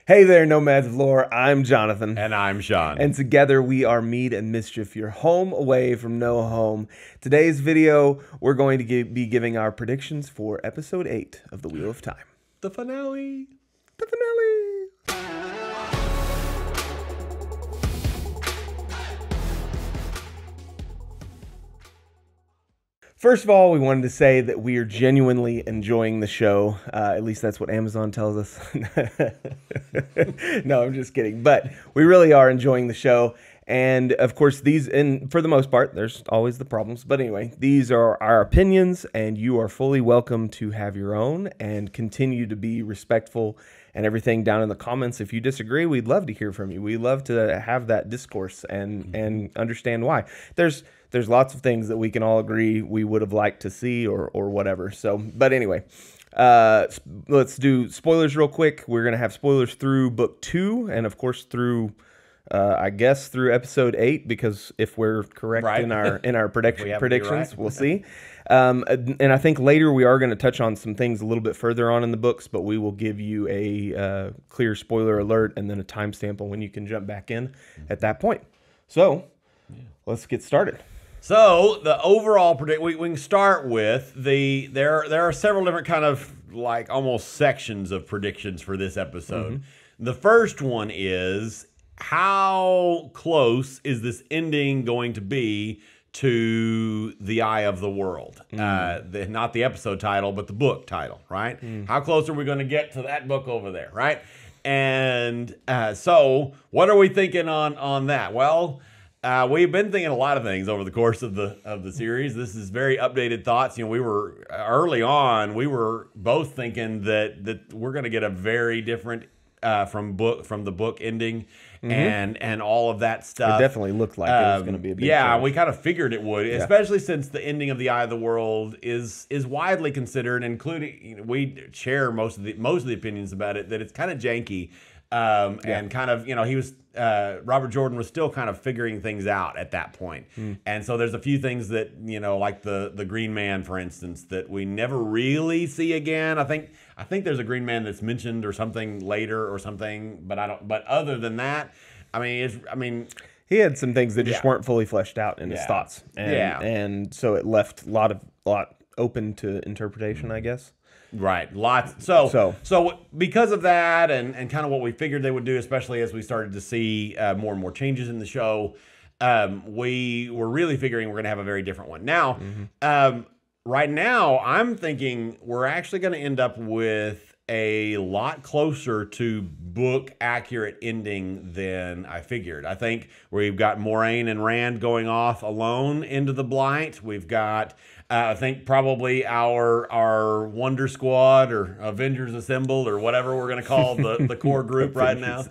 Hey there, Nomads of Lore. I'm Jonathan. And I'm Sean. And together we are Mead and Mischief, your home away from no home. Today's video, we're going to be giving our predictions for episode 8 of The Wheel of Time. The finale. The finale. First of all, we wanted to say that we are genuinely enjoying the show. At least that's what Amazon tells us. No, I'm just kidding. But we really are enjoying the show. And of course, these, and for the most part, there's always the problems. But anyway, these are our opinions, and you are fully welcome to have your own and continue to be respectful and everything down in the comments. If you disagree, we'd love to hear from you. We love to have that discourse and understand why. There's lots of things that we can all agree we would have liked to see or whatever. So, but anyway, let's do spoilers real quick. We're going to have spoilers through book 2 and of course through, I guess through episode 8, because if we're correct in our predictions, we'll see. And I think later we are going to touch on some things a little bit further on in the books, but we will give you a clear spoiler alert and then a timestamp on when you can jump back in at that point. So let's get started. So the overall predict, we can start with there are several different kind of like almost sections of predictions for this episode. The first one is, how close is this ending going to be to the Eye of the World? Not the episode title, but the book title, right? How close are we going to get to that book over there, right? And so what are we thinking on that? Well, we've been thinking a lot of things over the course of the series. This is very updated thoughts. You know, we were early on, we were both thinking that we're going to get a very different from the book ending and all of that stuff. It definitely looked like it was going to be a big change. We kind of figured it would, especially since the ending of the Eye of the World is widely considered, including, you know, we share most of the opinions about it, that it's kind of janky. And kind of, you know, he was Robert Jordan was still kind of figuring things out at that point. And so there's a few things that, you know, like the Green Man, for instance, that we never really see again. I think there's a Green Man that's mentioned or something later or something, but other than that, I mean he had some things that just weren't fully fleshed out in his thoughts. And so it left a lot open to interpretation, I guess. Right, lots. So because of that, and kind of what we figured they would do, especially as we started to see more and more changes in the show, we were really figuring we're going to have a very different one. Now, right now, I'm thinking we're actually going to end up with a lot closer to book accurate ending than I figured. I think we've got Moiraine and Rand going off alone into the Blight. We've got I think probably our Wonder Squad or Avengers Assembled or whatever we're going to call the core group right now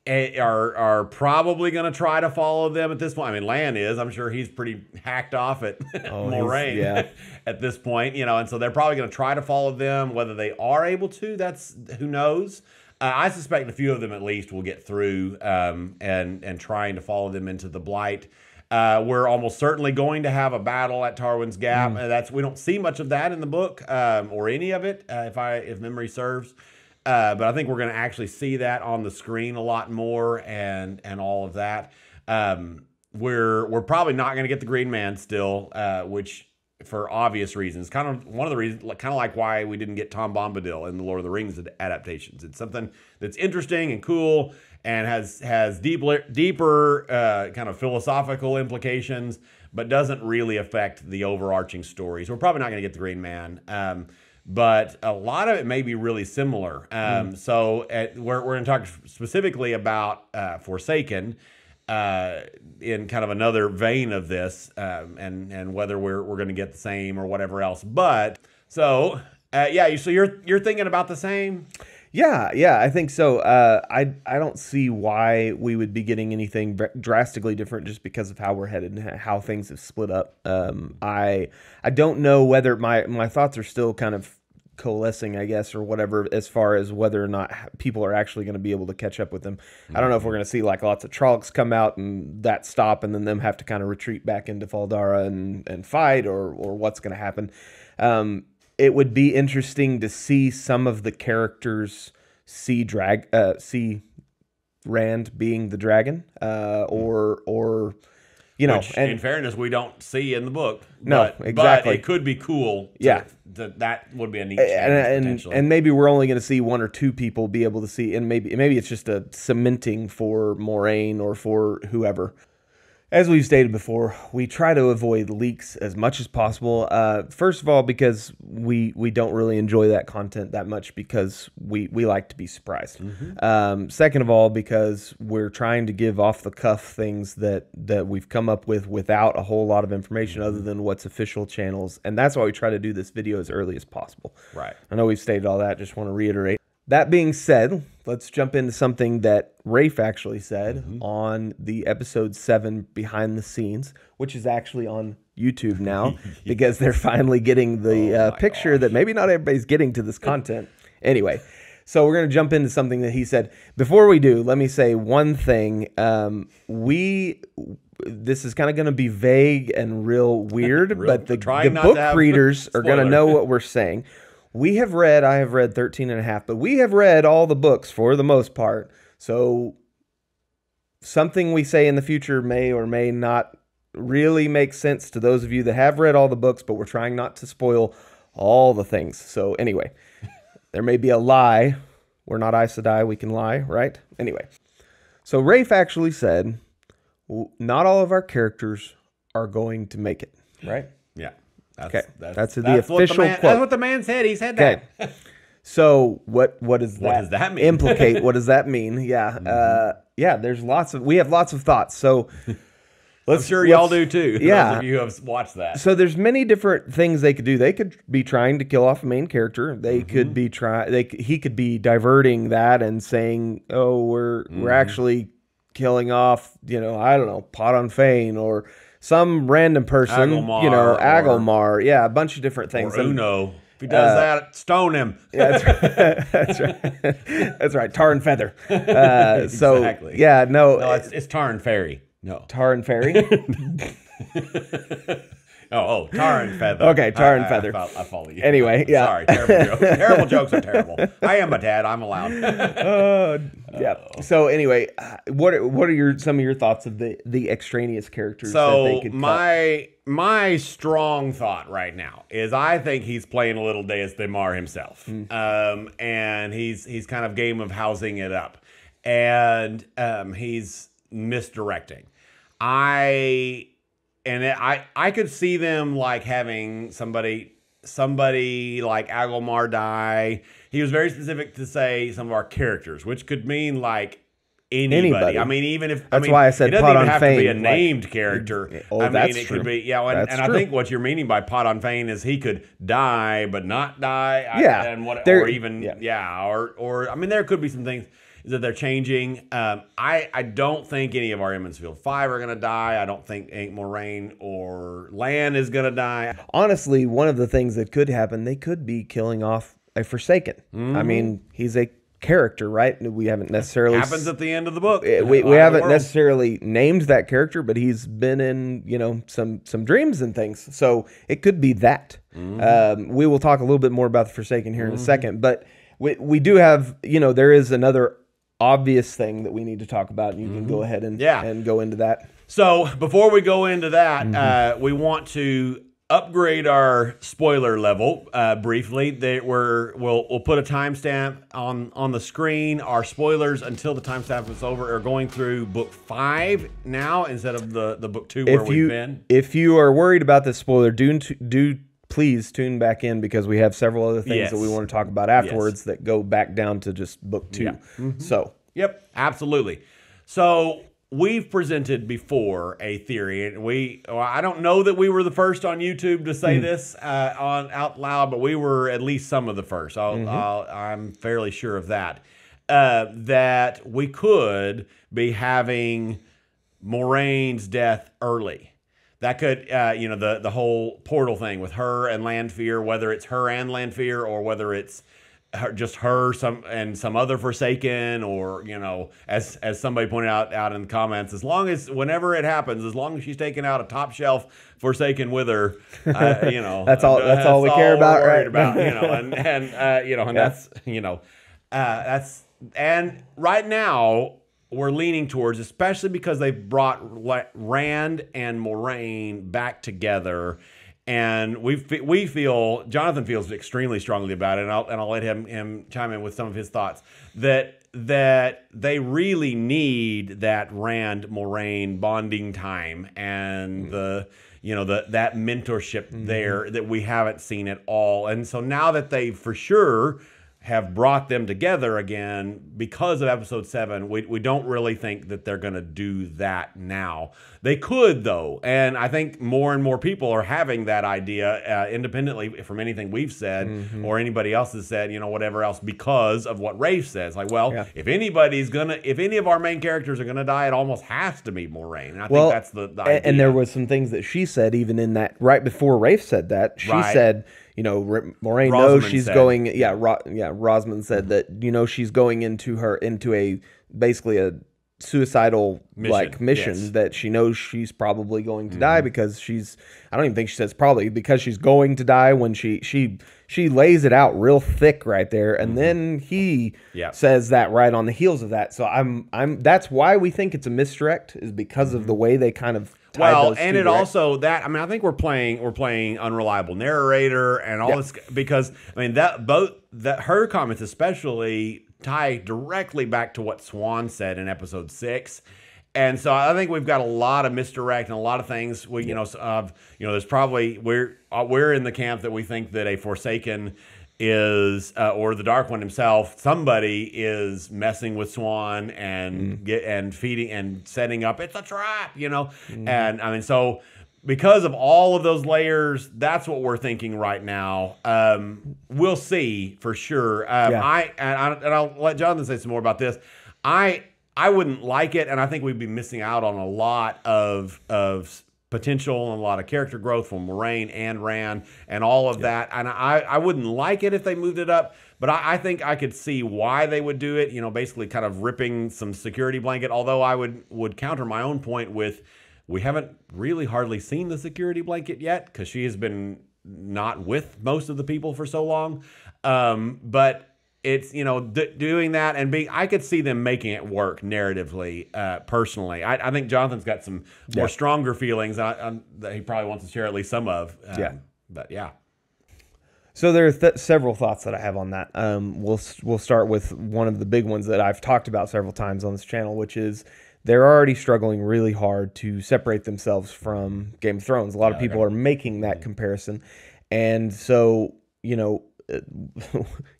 are probably going to try to follow them at this point. I mean, Lan is. I'm sure he's pretty hacked off at Moiraine at this point, you know, and so they're probably going to try to follow them. Whether they are able to, that's who knows. I suspect a few of them at least will get through and trying to follow them into the Blight. We're almost certainly going to have a battle at Tarwin'S Gap. We don't see much of that in the book or any of it, if memory serves. But I think we're going to actually see that on the screen a lot more and all of that. We're probably not going to get the Green Man still, which for obvious reasons, kind of one of the reasons, kind of like why we didn't get Tom Bombadil in the Lord of the Rings adaptations. It's something that's interesting and cool and has deeper kind of philosophical implications, but doesn't really affect the overarching story. So we're probably not going to get the Green Man. But a lot of it may be really similar. So we're going to talk specifically about Forsaken in kind of another vein of this, and whether we're going to get the same or whatever else. But so so you're thinking about the same. Yeah, I think so. I don't see why we would be getting anything drastically different just because of how we're headed and how things have split up. I don't know whether my thoughts are still kind of coalescing, I guess, or whatever, as far as whether or not people are actually going to be able to catch up with them. I don't know if we're going to see like lots of TROLLOCS come out and that stop, and then them have to kind of retreat back into Faldara and fight, or what's going to happen. It would be interesting to see some of the characters see Rand being the dragon, or you know, which, in fairness, we don't see in the book. No, exactly. But it could be cool. That would be a neat and maybe we're only going to see 1 or 2 people be able to see, and maybe it's just a cementing for Moiraine or for whoever. As we've stated before, we try to avoid leaks as much as possible. First of all, because we don't really enjoy that content that much, because we like to be surprised. Second of all, because we're trying to give off the cuff things that we've come up with without a whole lot of information other than what's official channels. And that's why we try to do this video as early as possible. Right. I know we've stated all that. Just want to reiterate. That being said, let's jump into something that RAFE actually said on the episode 7 behind the scenes, which is actually on YouTube now because they're finally getting the picture that maybe not everybody's getting to this content. Anyway, so we're going to jump into something that he said. Before we do, let me say one thing. This is kind of going to be vague and real weird, but the book readers are going to know what we're saying. I have read 13 and a half, but we have read all the books for the most part. So something we say in the future may or may not really make sense to those of you that have read all the books, but we're trying not to spoil all the things. So anyway, there may be a lie. We're not Aes Sedai, we can lie, right? Anyway, so Rafe actually said, not all of our characters are going to make it, right? Yeah. That's the official quote. That's what the man said. He said that. Okay. So what does that mean? Implicate? What does that mean? Yeah. We have lots of thoughts. So I'm sure y'all do too. Yeah. Those of you who have watched that. So there's many different things they could do. They could be trying to kill off a main character. They could be he could be diverting that and saying, "Oh, we're actually killing off, I don't know, PADAN FAIN or some random person, Agilmar, a bunch of different things." Or Uno. If he does that, stone him. Yeah, that's right. That's right. Tar and feather. Exactly. No, it's tar and fairy. No. Tar and fairy? Tar and feather. Okay, tar and feather. I follow you. Anyway, yeah. Sorry, terrible jokes. Terrible jokes are terrible. I am a dad. I'm allowed. So anyway, what are some of your thoughts of the extraneous characters that they could cut? My strong thought right now is I think he's playing a little Deus de Mar himself. And he's kind of game of housing it up. And he's misdirecting. I could see them like having somebody like Agilmar die. He was very specific to say some of our characters, which could mean like anybody. I mean, even if that's why I said it doesn't even have to be a FAIN, named character. Oh, that's it true. Could be I think what you're meaning by PADAN FAIN is he could die but not die. Or I mean, there could be some things that they're changing. I don't think any of our Emond's Field 5 are going to die. I don't think Moiraine or Lan is going to die. Honestly, one of the things that could happen, they could be killing off a Forsaken. I mean, he's a character, right? We haven't necessarily... happens at the end of the book. We haven't necessarily named that character, but he's been in, some dreams and things. So it could be that. We will talk a little bit more about the Forsaken here in a second, but we do have, there is another obvious thing that we need to talk about, and you can go ahead and go into that. So before we go into that, we want to upgrade our spoiler level briefly. We'll put a timestamp on the screen. Our spoilers until the timestamp is over are going through book 5 now instead of the book 2 where we've been. If you are worried about this spoiler, do please tune back in because we have several other things that we want to talk about afterwards that go back down to just book 2. So, yep, absolutely. So we've presented before a theory, and I don't know that we were the first on YouTube to say this out loud, but we were at least some of the first. I'm fairly sure of that. That we could be having Moiraine's death early. That could, the whole portal thing with her and LANFEAR, whether it's her and LANFEAR or whether it's just her and some other Forsaken, or as somebody pointed out in the comments, whenever it happens, as long as she's taking out a top shelf Forsaken with her, that's all we care about, right? And that's And right now we're leaning towards, especially because they brought Rand and Moiraine back together, and we feel, Jonathan feels extremely strongly about it, and I'll let him chime in with some of his thoughts, that they really need that Rand Moiraine bonding time and that mentorship there that we haven't seen at all. And so now that they for sure have brought them together again because of episode 7, we don't really think that they're going to do that now. They could, though, and I think more and more people are having that idea independently from anything we've said or anybody else has said, whatever else, because of what Rafe says. Like, well, if any of our main characters are gonna die, it almost has to be Moiraine. And I think that's the idea. And there was some things that she said even in that, right before Rafe said that, she said, Moiraine knows she's going. Rosamund said that she's going into basically a suicidal mission that she knows she's probably going to die because I don't even think she says probably, because she's going to die when she lays it out real thick right there, and then he says that right on the heels of that. So that's why we think it's a misdirect, is because of the way they kind of. And it also I think we're playing unreliable narrator and all this, because her comments especially tie directly back to what Swan said in episode 6. And so I think we've got a lot of misdirect and a lot of things. There's probably, we're in the camp that we think that a Forsaken is, or the Dark One himself, somebody is messing with Swan and feeding and setting up. It's a trap, And so because of all of those layers, that's what we're thinking right now. We'll see for sure. I'll let Jonathan say some more about this. I wouldn't like it, and I think we'd be missing out on a lot of potential and a lot of character growth from Moiraine and Rand and all of that. And I wouldn't like it if they moved it up, but I think I could see why they would do it, basically kind of ripping some security blanket. Although I would counter my own point with, we haven't really hardly seen the security blanket yet because she has been not with most of the people for so long. But it's, doing that and I could see them making it work narratively, personally. I think Jonathan's got some more stronger feelings that he probably wants to share at least some of. But yeah. So there are several thoughts that I have on that. We'll start with one of the big ones that I've talked about several times on this channel, which is they're already struggling really hard to separate themselves from Game of Thrones. A lot of people are making that comparison. And so,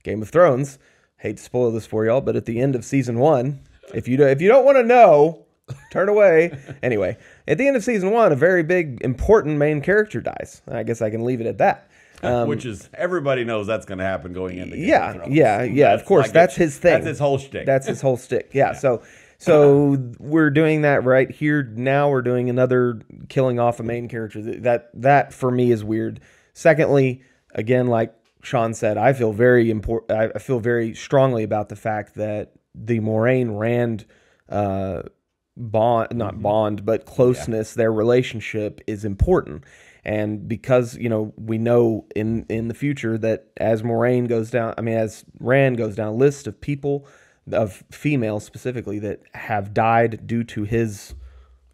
Game of Thrones, hate to spoil this for y'all, but at the end of season 1, if you don't want to know, turn away. Anyway, at the end of season 1, a very big, important main character dies. I guess I can leave it at that. Which is, everybody knows that's going to happen going into Game of Thrones. Of course, that's his thing. That's his whole shtick. That's his whole shtick. Yeah. So we're doing that right here. Now we're doing another killing off a main character. That for me is weird. Secondly, again, like Sean said, I feel very strongly about the fact that the Moiraine Rand but closeness, their relationship is important. And because, we know in the future that as Moiraine goes down, as Rand goes down a list of people, of females specifically, that have died due to his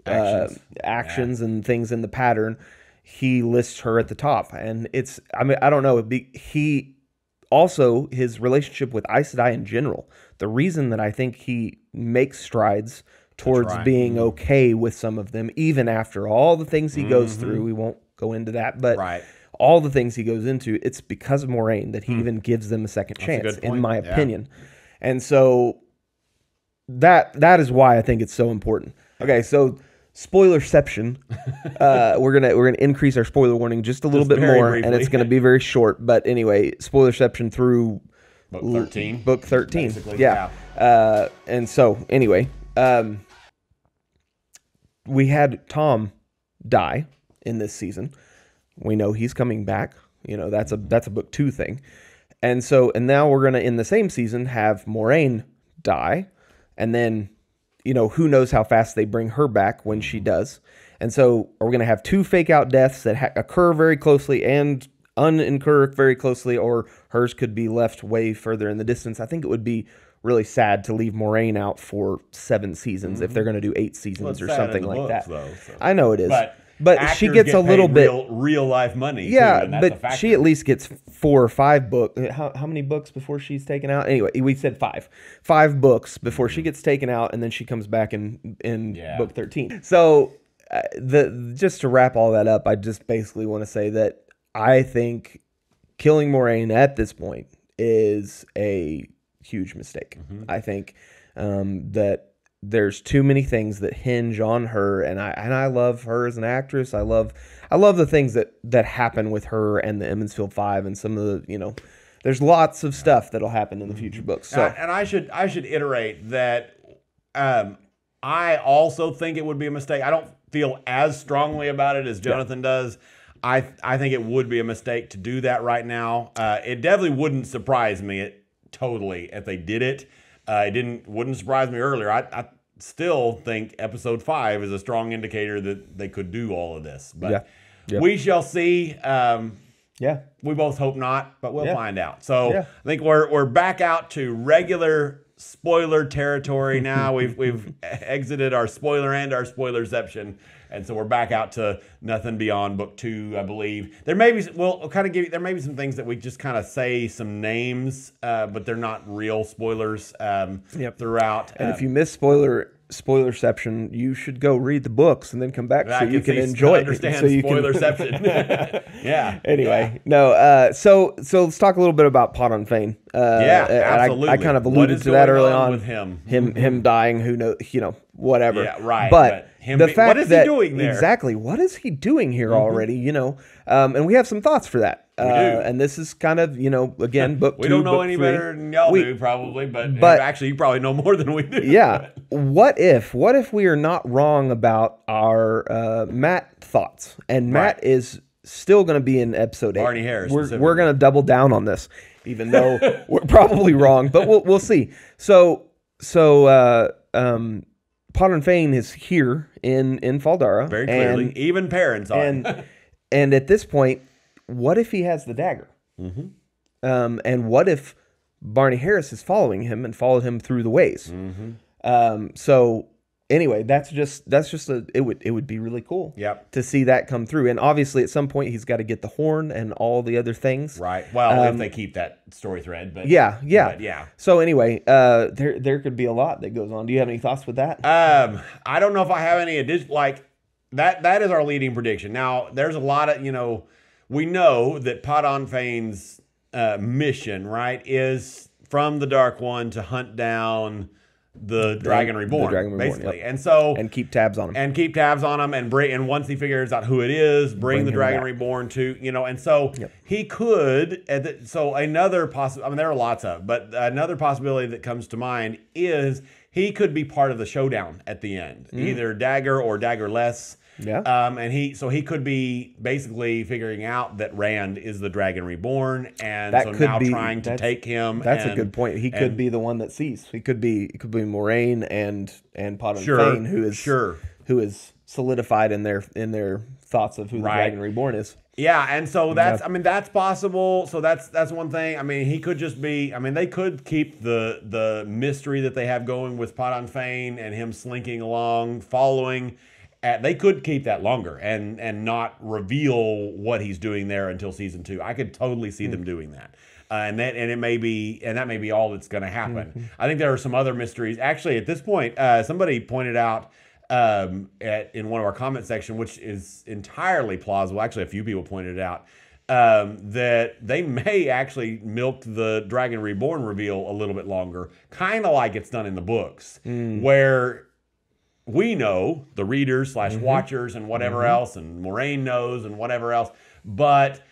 actions and things in the pattern, he lists her at the top. And it's, I don't know, he also, his relationship with Aes Sedai in general, the reason that I think he makes strides towards being okay with some of them, even after all the things he goes through, we won't go into that, but all the things he goes into, it's because of Moiraine that he even gives them a second chance, in my opinion. And so that is why I think it's so important. Okay, so spoilerception. We're gonna increase our spoiler warning just a little bit more, briefly. And it's gonna be very short. But anyway, spoilerception through book 13. Book 13. Basically, and so anyway, we had Tom die in this season. We know he's coming back. That's a book 2 thing. And now we're gonna, in the same season, have Moiraine die, and then who knows how fast they bring her back when she does. And so we're gonna have 2 fake out deaths that occur very closely, and unincur very closely, or hers could be left way further in the distance. I think it would be really sad to leave Moiraine out for 7 seasons if they're going to do 8 seasons or something like that. Though, so. I know it is. But she gets a little bit real life money. Yeah, too, and that's but she at least gets 4 or 5 books. How many books before she's taken out? Anyway, we said 5. 5 books before she gets taken out, and then she comes back in book 13. So just to wrap all that up, I just basically want to say that I think killing Moiraine at this point is a huge mistake. I think that there's too many things that hinge on her, and I love her as an actress. I love the things that happen with her and the Emmonsfield Five, and some of the, there's lots of stuff that'll happen in the future books. So, and I should iterate that I also think it would be a mistake. I don't feel as strongly about it as Jonathan does. I think it would be a mistake to do that right now. It definitely wouldn't surprise me totally if they did it. It wouldn't surprise me earlier. I still think episode 5 is a strong indicator that they could do all of this. But we shall see. We both hope not, but we'll find out. So I think we're back out to regular spoiler territory now. We've exited our spoiler and our spoilerception. And so we're back out to nothing beyond book 2, I believe. There may be, we'll kind of give you, there may be some things that we just kind of say some names, but they're not real spoilers throughout. And if you miss spoilerception, you should go read the books and then come back so you can enjoy it. Understand spoilerception. Yeah. Anyway, no. So let's talk a little bit about PADAN FAIN. Absolutely. I kind of alluded to that early on with him. Him dying. Who knows? Whatever. Yeah. Right. But the fact what is he doing there? Exactly. What is he doing here already? And we have some thoughts for that. We do. And this is kind of, again, book 2. We don't know any better than y'all do, probably, but actually, you probably know more than we do. Yeah. What if we are not wrong about our Matt thoughts? And Matt is still going to be in episode 8. Barney Harris. We're going to double down on this, even though we're probably wrong, but we'll see. So PADAN FAIN is here in Faldara. Very clearly. Even parents are. And at this point, what if he has the dagger? And what if Barney Harris is following him and followed him through the ways? So anyway, that's just it would be really cool to see that come through. And obviously at some point he's got to get the horn and all the other things. Right. Well, if they keep that story thread, but yeah. So anyway, there could be a lot that goes on. Do you have any thoughts with that? I don't know if I have any additional, that is our leading prediction. Now, there's a lot of, we know that PADAN FAIN's mission, right, is from the Dark One to hunt down the Dragon Reborn, basically. And so, and keep tabs on him. And once he figures out who it is, bring the Dragon Reborn to, and so he could, so another possibility, I mean, there are lots of, but another possibility that comes to mind is he could be part of the showdown at the end, either Dagger or Daggerless. Yeah. And he could be basically figuring out that Rand is the Dragon Reborn, and that so could now be, trying to take him. That's a good point. He could be the one that sees. It could be Moiraine and PADAN FAIN, who is solidified in their thoughts of who the Dragon Reborn is. Yeah, and so that's that's possible. So that's one thing. I mean, he could just be. I mean, they could keep the mystery that they have going with PADAN FAIN and him slinking along, following. They could keep that longer and not reveal what he's doing there until season 2. I could totally see them doing that, and that may be all that's going to happen. I think there are some other mysteries. Actually, at this point, somebody pointed out in one of our comment section, which is entirely plausible. Actually, a few people pointed it out that they may actually milk the Dragon Reborn reveal a little bit longer, kind of like it's done in the books, where we know, the readers / watchers and whatever else, and Moiraine knows and whatever else, but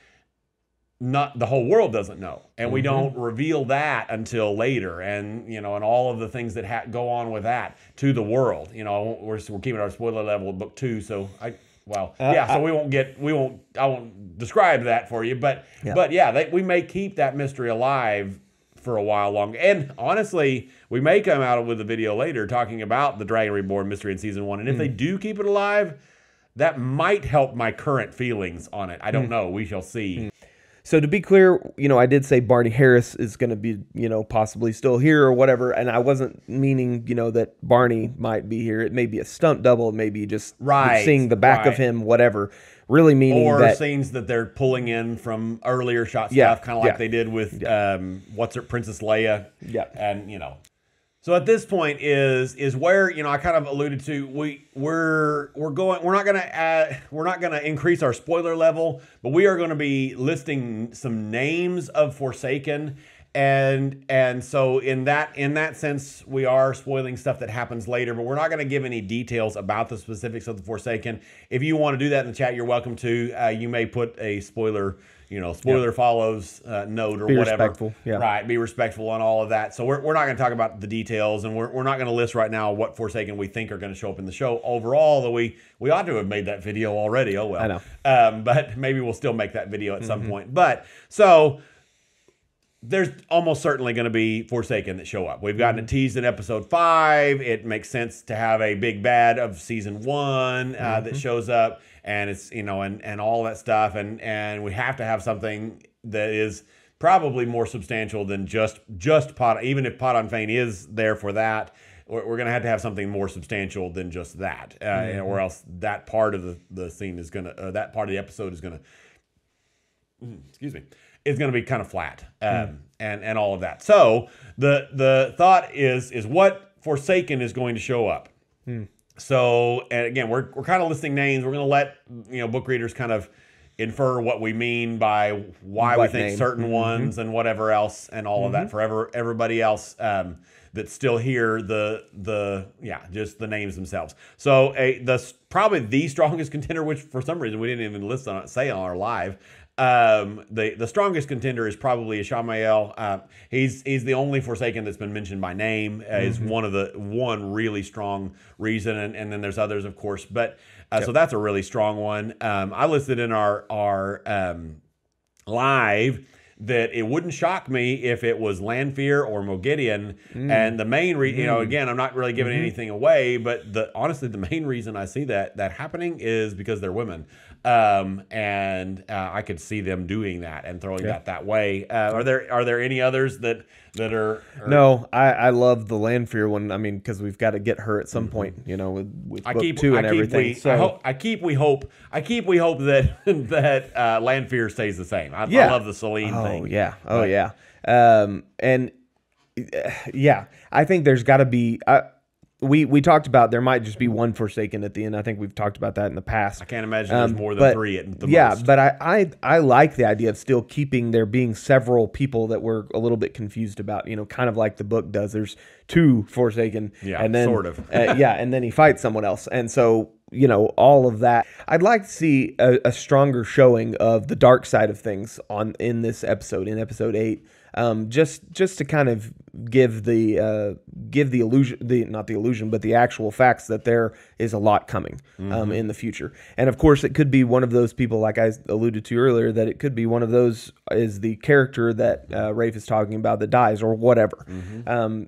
not the whole world doesn't know. And we don't reveal that until later. And, and all of the things that go on with that to the world. We're keeping our spoiler level at book 2. So so I won't describe that for you. But we may keep that mystery alive for a while longer. And honestly, we may come out with a video later talking about the Dragon Reborn mystery in season 1. And if they do keep it alive, that might help my current feelings on it. I don't know. We shall see. So to be clear, you know, I did say Barney Harris is going to be, you know, possibly still here or whatever, and I wasn't meaning, you know, that Barney might be here. It may be a stunt double, it may be just seeing the back of him, whatever. Really meaning or that scenes that they're pulling in from earlier shot stuff, kind of like they did with Princess Leia, and you know. So at this point is where, you know, I kind of alluded to, we're not gonna increase our spoiler level, but we are going to be listing some names of Forsaken, and so in that sense we are spoiling stuff that happens later, but we're not going to give any details about the specifics of the Forsaken. If you want to do that in the chat, you're welcome to. You may put a spoiler. You know, spoiler follows note or whatever. Respectful, right? Be respectful on all of that. So we're not going to talk about the details, and we're not going to list right now what Forsaken we think are going to show up in the show overall. Though we ought to have made that video already. Oh well, I know. But maybe we'll still make that video at some point. But so there's almost certainly going to be Forsaken that show up. We've gotten a tease in episode 5. It makes sense to have a big bad of season 1 that shows up. And it's, you know, and all that stuff, and we have to have something that is probably more substantial than just PADAN. Even if PADAN FAIN is there for that, we're going to have something more substantial than just that, or else that part of the scene is going to, that part of the episode is going to, is going to be kind of flat, and all of that. So the thought is what Forsaken is going to show up. So, and again, we're kind of listing names. We're going to let, you know, book readers kind of infer what we mean by why we think certain ones and whatever else and all of that for everybody else that's still here. Just the names themselves. So, probably the strongest contender, which for some reason we didn't even say on our live. The strongest contender is probably ISHYY. He's the only Forsaken that's been mentioned by name. Is one really strong reason, and then there's others, of course. But so that's a really strong one. I listed in our live that it wouldn't shock me if it was LANFEAR or MOGHEDIEN. And the main reason, you know, again, I'm not really giving anything away, but honestly, the main reason I see that happening is because they're women. I could see them doing that and throwing that way. Are there any others that are? No, I love the LANFEAR one. I mean, because we've got to get her at some point, you know, with book 2 and everything. We hope that LANFEAR stays the same. I love the Celine thing. I think there's got to be. We talked about there might just be one Forsaken at the end. I think we've talked about that in the past. I can't imagine there's more than 3 at the most. But I like the idea of still keeping there being several people that we're a little bit confused about. You know, kind of like the book does. There's 2 Forsaken, and then sort of, and then he fights someone else, and so you know all of that. I'd like to see a stronger showing of the dark side of things in this episode, in episode 8. Just to kind of give the illusion, not the illusion, but the actual facts that there is a lot coming in the future. And of course, it could be one of those people, like I alluded to earlier, that it could be one of those is the character that Rafe is talking about that dies or whatever.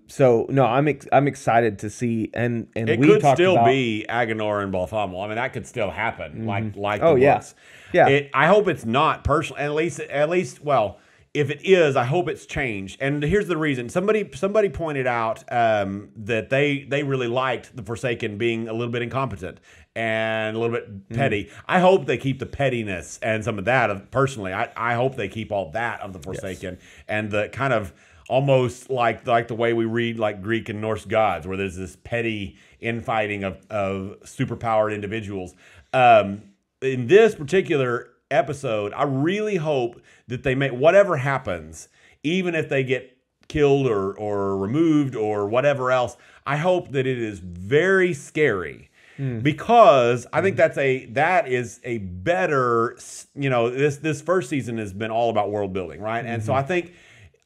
So no, I'm excited to see, and it could still be Agenor and Balthamel. I mean, that could still happen, like the books. I hope it's not personal. At least, well. If it is, I hope it's changed. And here's the reason. Somebody pointed out that they really liked the Forsaken being a little bit incompetent and a little bit petty. I hope they keep the pettiness and some of that. Personally, I hope they keep all that of the Forsaken and the kind of almost like the way we read like Greek and Norse gods, where there's this petty infighting of superpowered individuals. In this particular episode, I really hope that they make whatever happens, even if they get killed or removed or whatever else, I hope that it is very scary, because I think that is a better, you know, this first season has been all about world building, right? And so I think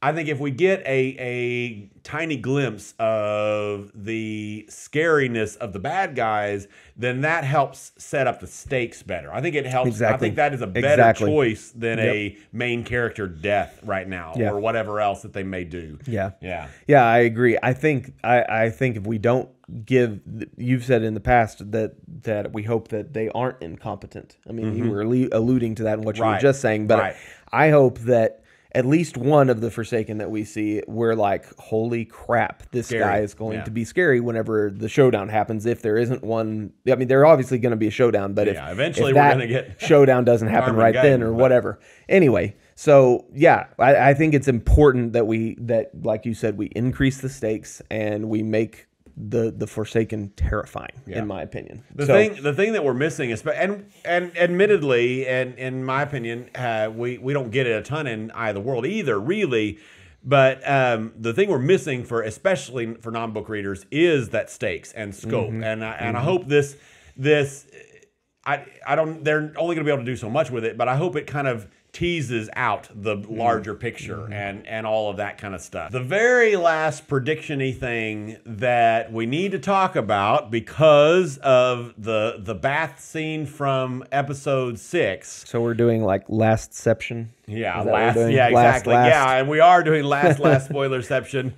I think if we get a tiny glimpse of the scariness of the bad guys, then that helps set up the stakes better. I think it helps. Exactly. I think that is a better choice than a main character death right now or whatever else that they may do. Yeah. Yeah. Yeah, I agree. I think if we don't give, you've said in the past that we hope that they aren't incompetent. I mean, you were alluding to that in what you were just saying, but I hope that at least one of the Forsaken that we see, we're like, holy crap, this guy is going to be scary whenever the showdown happens. If there isn't one, I mean, there's obviously going to be a showdown, but eventually if we're going to get showdown doesn't happen right then or whatever. Anyway, so yeah, I think it's important that like you said, we increase the stakes and we make the Forsaken terrifying, in my opinion. The thing that we're missing is, and admittedly, and in my opinion, we don't get it a ton in Eye of the World either, really. But the thing we're missing especially for non-book readers is that stakes and scope. And I hope I don't. They're only going to be able to do so much with it, but I hope it kind of teases out the larger picture and all of that kind of stuff. The very last prediction-y thing that we need to talk about because of the bath scene from episode 6. So we're doing like Lastception. Yeah, exactly. Last. Yeah, and we are doing last spoilerception,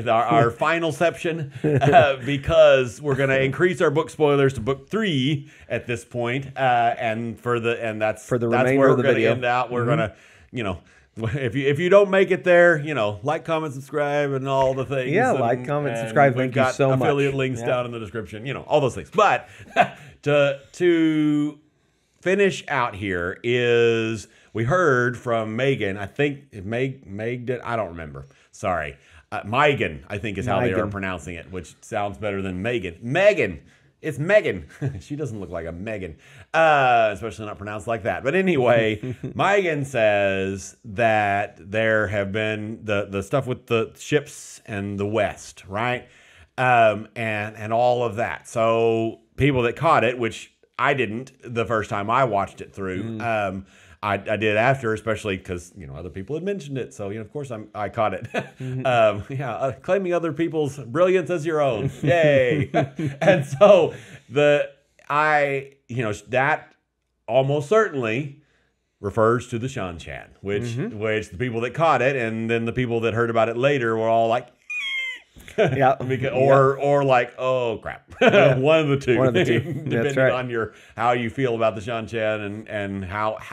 our finalception, because we're going to increase our book spoilers to book 3 at this point, and that's where we're going to end out. We're going to, if you don't make it there, like, comment, subscribe, and all the things. Yeah, like, comment, subscribe. Thank you so much. Affiliate links down in the description. All those things. But to finish out here is, we heard from Megan. I think Meg did. I don't remember. Sorry. Megan, I think is how they are pronouncing it, which sounds better than Megan. Megan. It's Megan. She doesn't look like a Megan, especially not pronounced like that. But anyway, Megan says that there have been the stuff with the ships and the West, right? And all of that. So people that caught it, which I didn't the first time I watched it through. I did after, especially because other people had mentioned it, so of course I caught it. Claiming other people's brilliance as your own, yay! And so that almost certainly refers to the SEANCHAN, which the people that caught it, and then the people that heard about it later were all like, or like, oh crap. One of the two. Depending on how you feel about the SEANCHAN and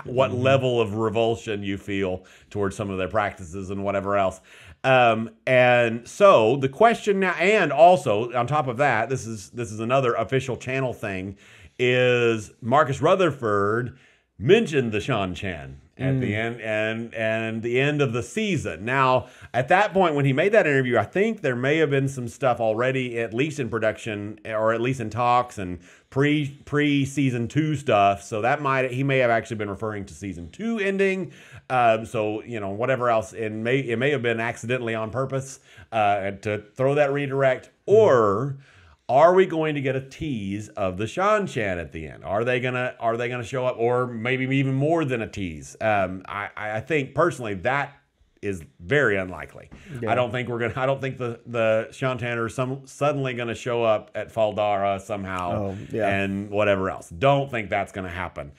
what level of revulsion you feel towards some of their practices and whatever else. And so the question now, and also on top of that, this is another official channel thing, is Marcus Rutherford mentioned the SEANCHAN at the end and the end of the season. Now, at that point when he made that interview, I think there may have been some stuff already, at least in production or at least in talks and pre-season 2 stuff. So he may have actually been referring to season 2 ending. So whatever else, it may have been accidentally on purpose to throw that redirect, or are we going to get a tease of the SEANCHAN at the end? Are they gonna show up, or maybe even more than a tease? I think personally that is very unlikely. Yeah. I don't think the SEANCHAN are suddenly gonna show up at Faldara somehow and whatever else. Don't think that's gonna happen.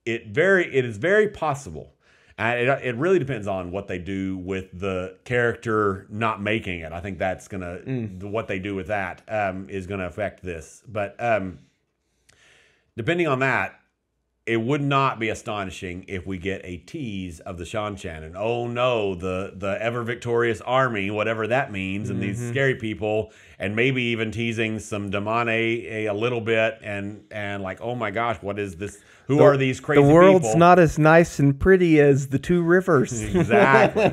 It is very possible. It really depends on what they do with the character not making it. I think that's what they do with that is gonna affect this. But depending on that, it would not be astonishing if we get a tease of the SEANCHAN, and oh no, the ever victorious army, whatever that means, and these scary people, and maybe even teasing some Damane a little bit, and like, oh my gosh, what is this? Who are these crazy people? The world's not as nice and pretty as the 2 rivers. Exactly.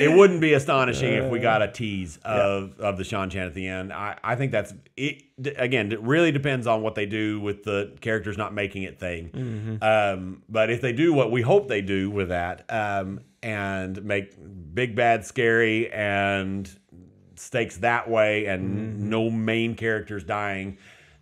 It wouldn't be astonishing if we got a tease of the SEANCHAN at the end. I think that's it. Again, it really depends on what they do with the characters not making it thing. But if they do what we hope they do with that, and make big bad scary and stakes that way, and no main characters dying,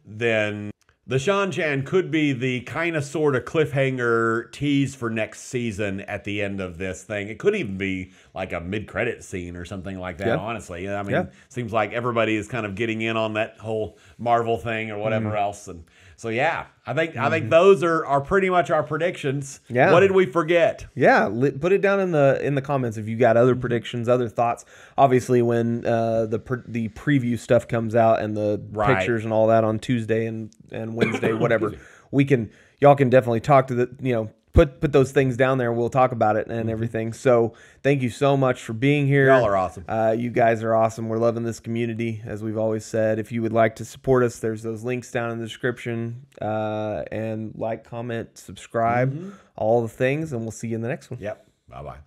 then the SEANCHAN could be the kind of sort of cliffhanger tease for next season at the end of this thing. It could even be like a mid-credit scene or something like that. Yeah. Honestly, I mean, seems like everybody is kind of getting in on that whole Marvel thing or whatever else, and so yeah, I think those are pretty much our predictions. Yeah. What did we forget? Yeah, put it down in the comments if you got other predictions, other thoughts. Obviously, when the preview stuff comes out and the pictures and all that on Tuesday and Wednesday, whatever, y'all can definitely talk to put those things down there. We'll talk about it and everything. So thank you so much for being here. Y'all are awesome. You guys are awesome. We're loving this community, as we've always said. If you would like to support us, there's those links down in the description. And like, comment, subscribe, all the things, and we'll see you in the next one. Yep. Bye-bye.